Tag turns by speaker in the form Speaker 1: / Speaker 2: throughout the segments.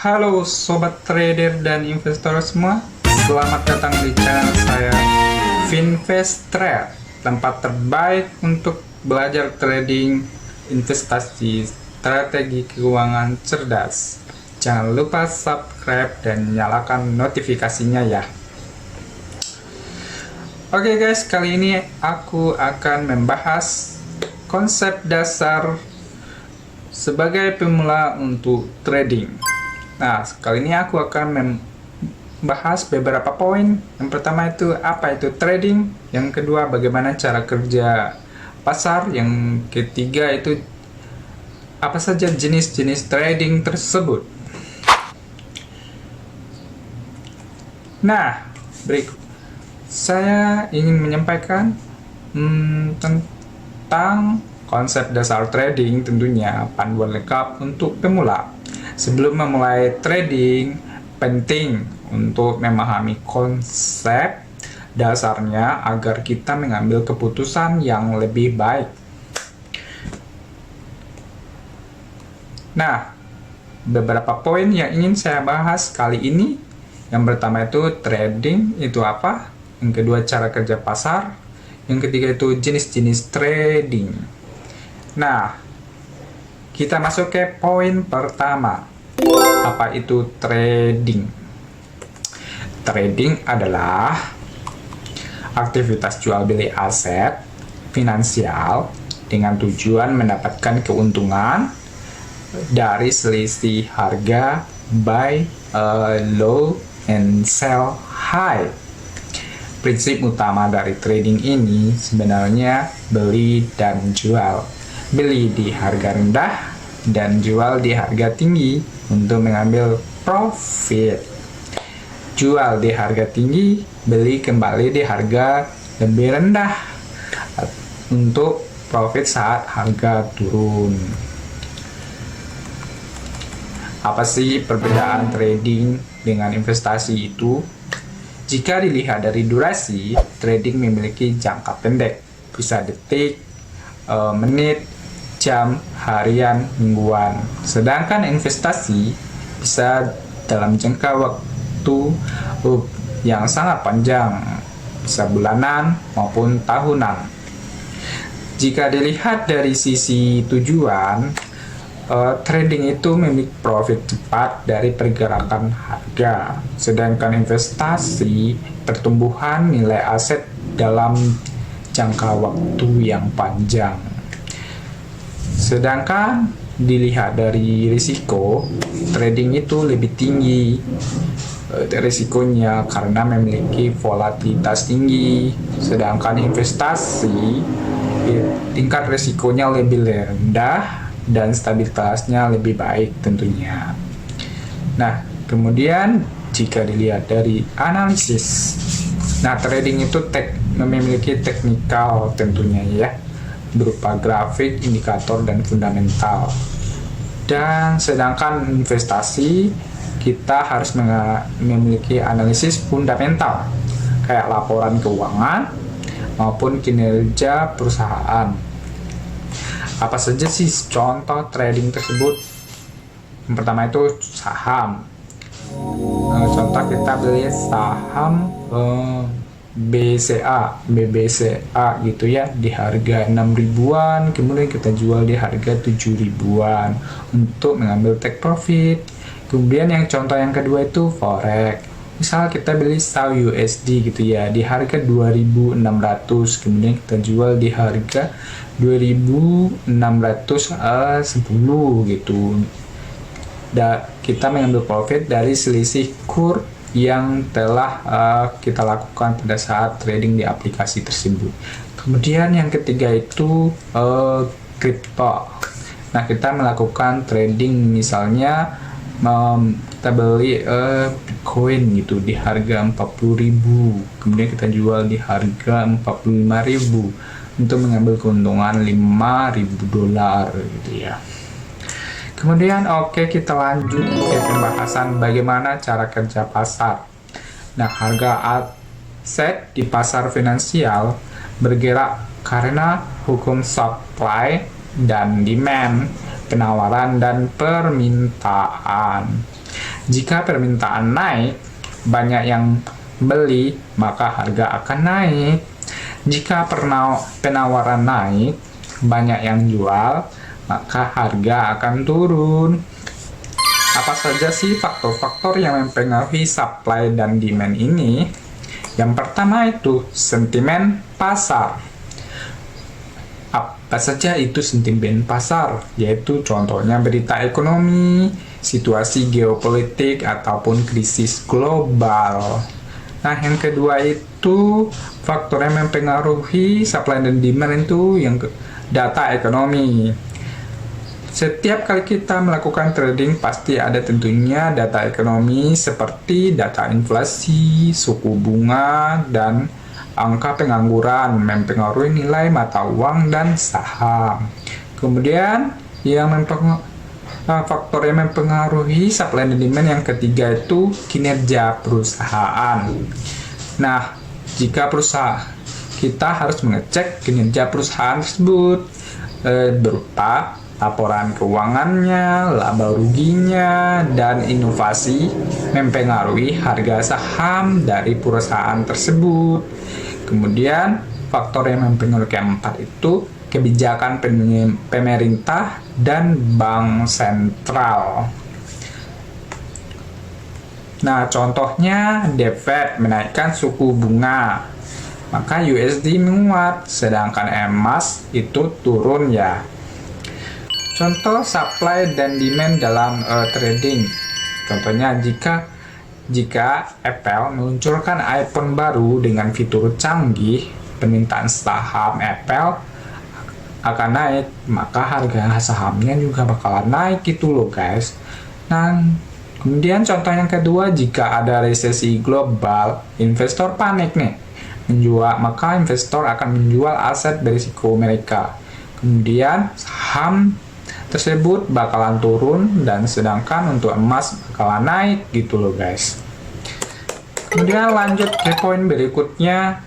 Speaker 1: Halo sobat trader dan investor semua, selamat datang di channel saya Finvest Trade, tempat terbaik untuk belajar trading, investasi, strategi keuangan cerdas. Jangan lupa subscribe dan nyalakan notifikasinya ya. Oke guys, kali ini aku akan membahas konsep dasar sebagai pemula untuk trading. Nah, kali ini aku akan membahas beberapa poin. Yang pertama itu apa itu trading, yang kedua bagaimana cara kerja pasar, yang ketiga itu apa saja jenis-jenis trading tersebut. Nah, berikut saya ingin menyampaikan tentang konsep dasar trading, tentunya panduan lengkap untuk pemula. Sebelum memulai trading, penting untuk memahami konsep dasarnya agar kita mengambil keputusan yang lebih baik. Nah, beberapa poin yang ingin saya bahas kali ini. Yang pertama itu trading itu apa? Yang kedua cara kerja pasar. Yang ketiga itu jenis-jenis trading. Nah, kita masuk ke poin pertama. Apa itu trading? Trading adalah aktivitas jual beli aset finansial dengan tujuan mendapatkan keuntungan dari selisih harga buy low and sell high. Prinsip utama dari trading ini sebenarnya beli dan jual. Beli di harga rendah dan jual di harga tinggi untuk mengambil profit. Jual di harga tinggi, beli kembali di harga lebih rendah untuk profit saat harga turun. Apa sih perbedaan trading dengan investasi itu? Jika dilihat dari durasi, trading memiliki jangka pendek, bisa detik, menit, jam, harian, mingguan. Sedangkan investasi bisa dalam jangka waktu yang sangat panjang, bisa bulanan maupun tahunan. Jika dilihat dari sisi tujuan, trading itu memiliki profit cepat dari pergerakan harga. Sedangkan investasi, pertumbuhan nilai aset dalam jangka waktu yang panjang. Sedangkan dilihat dari risiko, trading itu lebih tinggi risikonya karena memiliki volatilitas tinggi. Sedangkan investasi tingkat risikonya lebih rendah dan stabilitasnya lebih baik tentunya. Nah, kemudian jika dilihat dari analisis, nah trading itu memiliki teknikal tentunya ya, berupa grafik, indikator, dan fundamental. Dan sedangkan investasi kita harus memiliki analisis fundamental kayak laporan keuangan maupun kinerja perusahaan. Apa saja sih contoh trading tersebut? Yang pertama itu saham. Contoh kita beli saham BBCA gitu ya, di harga 6 ribuan, kemudian kita jual di harga 7 ribuan untuk mengambil take profit. Kemudian yang contoh yang kedua itu forex. Misal kita beli SAU USD gitu ya, di harga 2.600, kemudian kita jual di harga 2.610 gitu. Kita mengambil profit dari selisih kur yang telah kita lakukan pada saat trading di aplikasi tersebut. Kemudian yang ketiga itu crypto. Nah, kita melakukan trading misalnya kita beli Bitcoin gitu di harga 40.000, kemudian kita jual di harga 45.000 untuk mengambil keuntungan 5.000 dolar gitu ya. Kemudian kita lanjut ke pembahasan bagaimana cara kerja pasar. Nah, harga aset di pasar finansial bergerak karena hukum supply dan demand, penawaran dan permintaan. Jika permintaan naik, banyak yang beli, maka harga akan naik. Jika penawaran naik, banyak yang jual, maka harga akan turun. Apa saja sih faktor-faktor yang mempengaruhi supply dan demand ini? Yang pertama itu sentimen pasar. Apa saja itu sentimen pasar? Yaitu contohnya berita ekonomi, situasi geopolitik, ataupun krisis global. Nah, yang kedua itu faktor yang mempengaruhi supply dan demand itu yang data ekonomi. Setiap kali kita melakukan trading pasti ada tentunya data ekonomi seperti data inflasi, suku bunga, dan angka pengangguran mempengaruhi nilai mata uang dan saham. Kemudian faktor yang mempengaruhi supply dan demand yang ketiga itu kinerja perusahaan. Nah, jika kita harus mengecek kinerja perusahaan tersebut berupa laporan keuangannya, laba ruginya, dan inovasi mempengaruhi harga saham dari perusahaan tersebut. Kemudian faktor yang mempengaruhi keempat itu kebijakan pemerintah dan bank sentral. Nah, contohnya The Fed menaikkan suku bunga, maka USD menguat, sedangkan emas itu turun ya. Contoh supply dan demand dalam trading. Contohnya jika Apple meluncurkan iPhone baru dengan fitur canggih, permintaan saham Apple akan naik, maka harga sahamnya juga bakalan naik gitu loh guys. Nah, kemudian contoh yang kedua, jika ada resesi global, investor panik nih, maka investor akan menjual aset berisiko mereka. Kemudian saham tersebut bakalan turun, dan sedangkan untuk emas bakalan naik gitu loh guys. Kemudian lanjut ke poin berikutnya,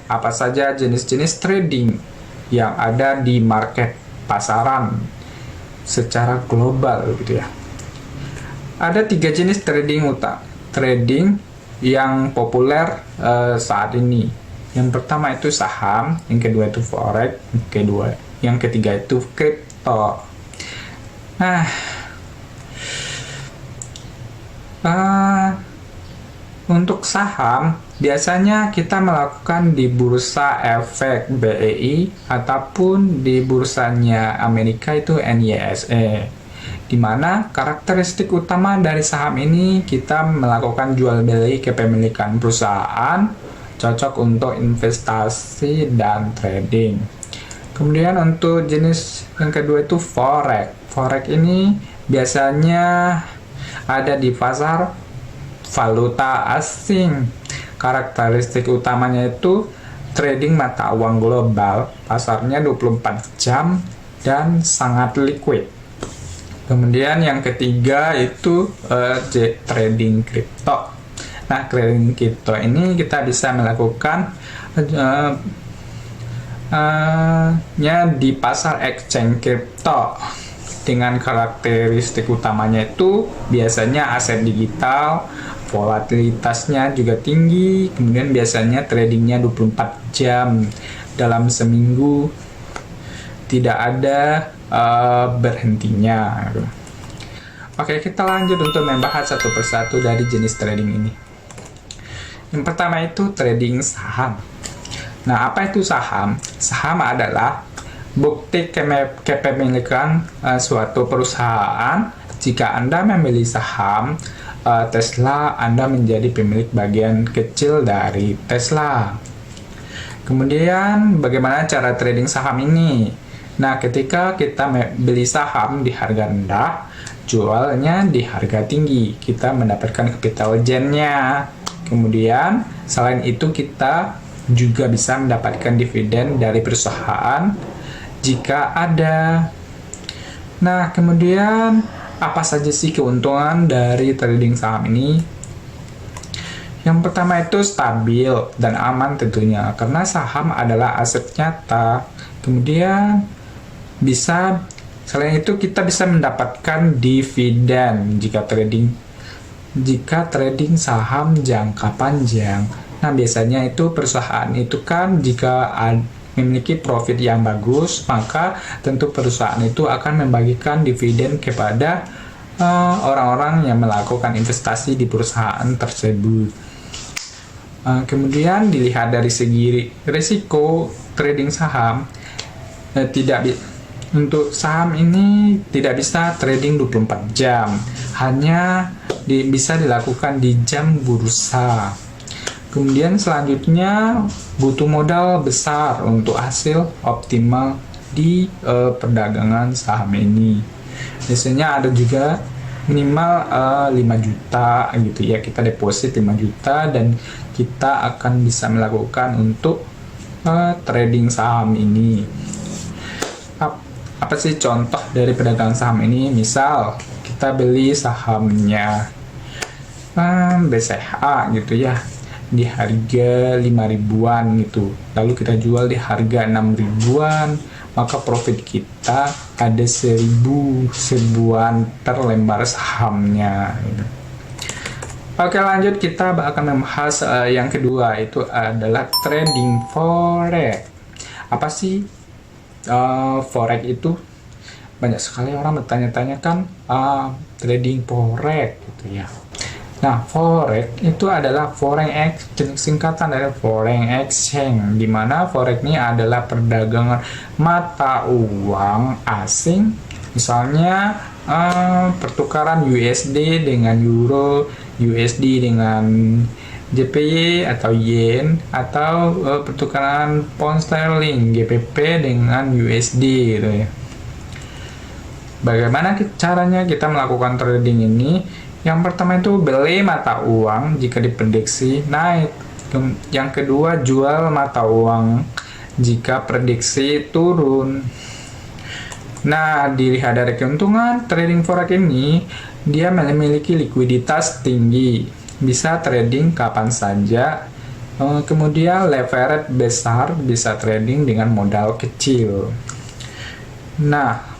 Speaker 1: apa saja jenis-jenis trading yang ada di market pasaran secara global gitu ya. Ada 3 jenis trading yang populer saat ini. Yang pertama itu saham, yang kedua itu forex, yang ketiga itu kripto. Nah, untuk saham biasanya kita melakukan di bursa efek BEI ataupun di bursanya Amerika itu NYSE, di mana karakteristik utama dari saham ini kita melakukan jual beli kepemilikan perusahaan, cocok untuk investasi dan trading. Kemudian untuk jenis yang kedua itu forex. Forex ini biasanya ada di pasar valuta asing. Karakteristik utamanya itu trading mata uang global, pasarnya 24 jam dan sangat liquid. Kemudian yang ketiga itu trading kripto. Nah, trading kripto ini kita bisa melakukan di pasar exchange kripto dengan karakteristik utamanya itu biasanya aset digital, volatilitasnya juga tinggi, kemudian biasanya tradingnya 24 jam dalam seminggu, tidak ada berhentinya. Oke, kita lanjut untuk membahas satu persatu dari jenis trading ini. Yang pertama itu trading saham. Nah, apa itu saham? Saham adalah bukti kepemilikan suatu perusahaan. Jika Anda membeli saham Tesla, Anda menjadi pemilik bagian kecil dari Tesla. Kemudian, bagaimana cara trading saham ini? Nah, ketika kita beli saham di harga rendah, jualnya di harga tinggi, kita mendapatkan capital gain-nya. Kemudian, selain itu kita juga bisa mendapatkan dividen dari perusahaan jika ada. Nah, kemudian apa saja sih keuntungan dari trading saham ini? Yang pertama itu stabil dan aman tentunya, karena saham adalah aset nyata. Kemudian selain itu kita bisa mendapatkan dividen jika trading jika trading saham jangka panjang. Nah, biasanya itu perusahaan itu kan jika memiliki profit yang bagus, maka tentu perusahaan itu akan membagikan dividen kepada orang-orang yang melakukan investasi di perusahaan tersebut. Kemudian dilihat dari segi risiko trading saham, untuk saham ini tidak bisa trading 24 jam, hanya bisa dilakukan di jam bursa. Kemudian selanjutnya butuh modal besar untuk hasil optimal di perdagangan saham ini. Biasanya ada juga minimal 5 juta gitu ya, kita deposit 5 juta dan kita akan bisa melakukan untuk trading saham ini. Apa sih contoh dari perdagangan saham ini? Misal kita beli sahamnya BCA gitu ya, di harga 5 ribuan gitu, lalu kita jual di harga 6 ribuan, maka profit kita ada 1000 per lembar sahamnya gitu. Oke, lanjut, kita akan membahas yang kedua, itu adalah trading forex. Apa sih forex itu? Banyak sekali orang bertanya-tanya kan trading forex gitu ya. Nah, forex itu adalah foreign exchange, singkatan dari foreign exchange, di mana forex ini adalah perdagangan mata uang asing, misalnya pertukaran USD dengan euro, USD dengan JPY atau yen, atau pertukaran pound sterling GBP dengan USD gitu ya. Bagaimana caranya kita melakukan trading ini? Yang pertama itu beli mata uang jika diprediksi naik. Yang kedua, jual mata uang jika prediksi turun. Nah, dilihat dari keuntungan trading forex ini, dia memiliki likuiditas tinggi, bisa trading kapan saja. Kemudian leverage besar, bisa trading dengan modal kecil. Nah,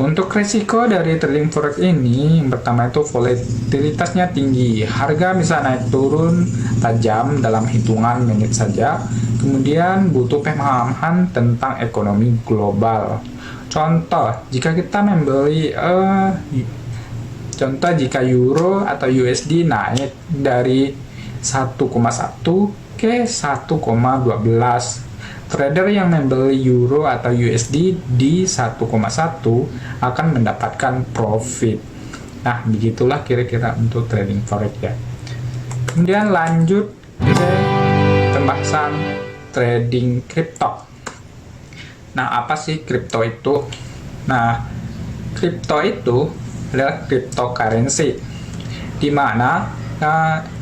Speaker 1: untuk risiko dari trading forex ini, yang pertama itu volatilitasnya tinggi, harga bisa naik turun tajam dalam hitungan menit saja. Kemudian butuh pemahaman tentang ekonomi global. Contoh, jika kita membeli jika euro atau USD naik dari 1,1 ke 1,12, trader yang membeli euro atau USD di 1,1 akan mendapatkan profit. Nah, begitulah kira-kira untuk trading forex ya. Kemudian lanjut ke pembahasan trading kripto. Nah, apa sih kripto itu? Nah, kripto itu adalah cryptocurrency, di mana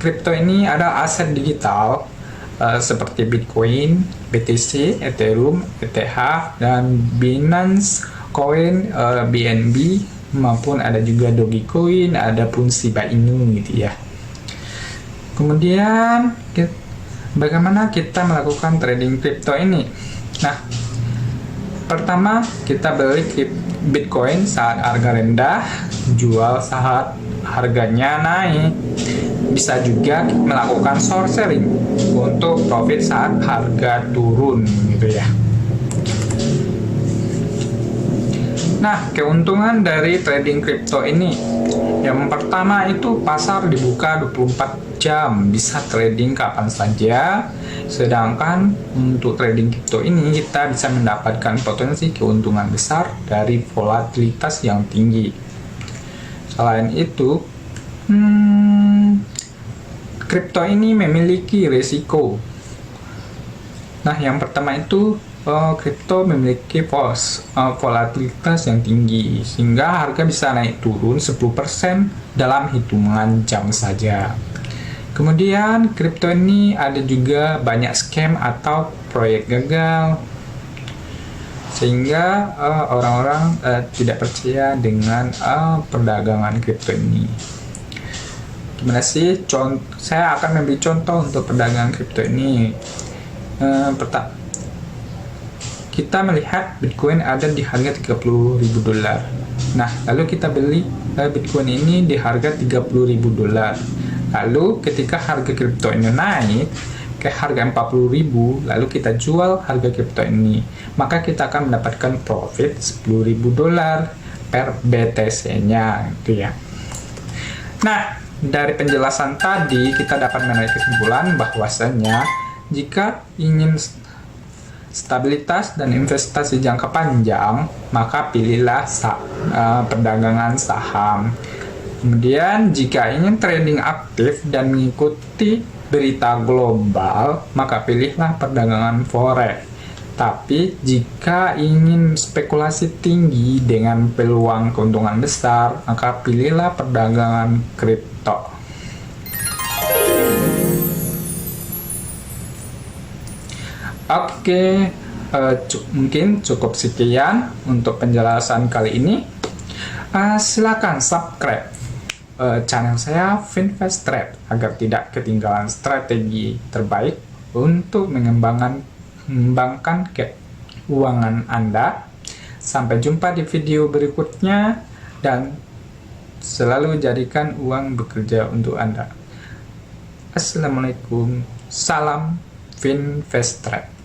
Speaker 1: kripto ini ada aset digital seperti Bitcoin, BTC, Ethereum, ETH, dan Binance Coin, BNB, maupun ada juga Dogecoin, ada pun Shiba Inu gitu ya. Kemudian bagaimana kita melakukan trading kripto ini? Nah, pertama kita beli Bitcoin saat harga rendah, jual saat harganya naik. Bisa juga melakukan short selling untuk profit saat harga turun gitu ya. Nah, keuntungan dari trading kripto ini, yang pertama itu pasar dibuka 24 jam, bisa trading kapan saja. Sedangkan untuk trading kripto ini kita bisa mendapatkan potensi keuntungan besar dari volatilitas yang tinggi. Selain itu, kripto ini memiliki risiko. Nah, yang pertama itu kripto memiliki volatilitas yang tinggi, sehingga harga bisa naik turun 10% dalam hitungan jam saja. Kemudian kripto ini ada juga banyak scam atau proyek gagal, sehingga orang-orang tidak percaya dengan perdagangan kripto ini. Gimana sih? Saya akan memberi contoh untuk perdagangan kripto ini. Kita melihat Bitcoin ada di harga $30.000. Nah, lalu kita beli Bitcoin ini di harga $30.000. Lalu ketika harga kripto ini naik ke harga 40.000, lalu kita jual harga kripto ini, maka kita akan mendapatkan profit $10.000 per BTC-nya, gitu ya. Nah, dari penjelasan tadi kita dapat menarik kesimpulan bahwasanya jika ingin stabilitas dan investasi jangka panjang, maka pilihlah perdagangan saham. Kemudian jika ingin trading aktif dan mengikuti berita global, maka pilihlah perdagangan forex. Tapi jika ingin spekulasi tinggi dengan peluang keuntungan besar, maka pilihlah perdagangan kripto. Oke, mungkin cukup sekian untuk penjelasan kali ini. Silakan subscribe channel saya Finvest Trade agar tidak ketinggalan strategi terbaik untuk mengembangkan keuangan Anda. Sampai jumpa di video berikutnya dan selalu jadikan uang bekerja untuk Anda. Assalamualaikum, salam Finvest Trade.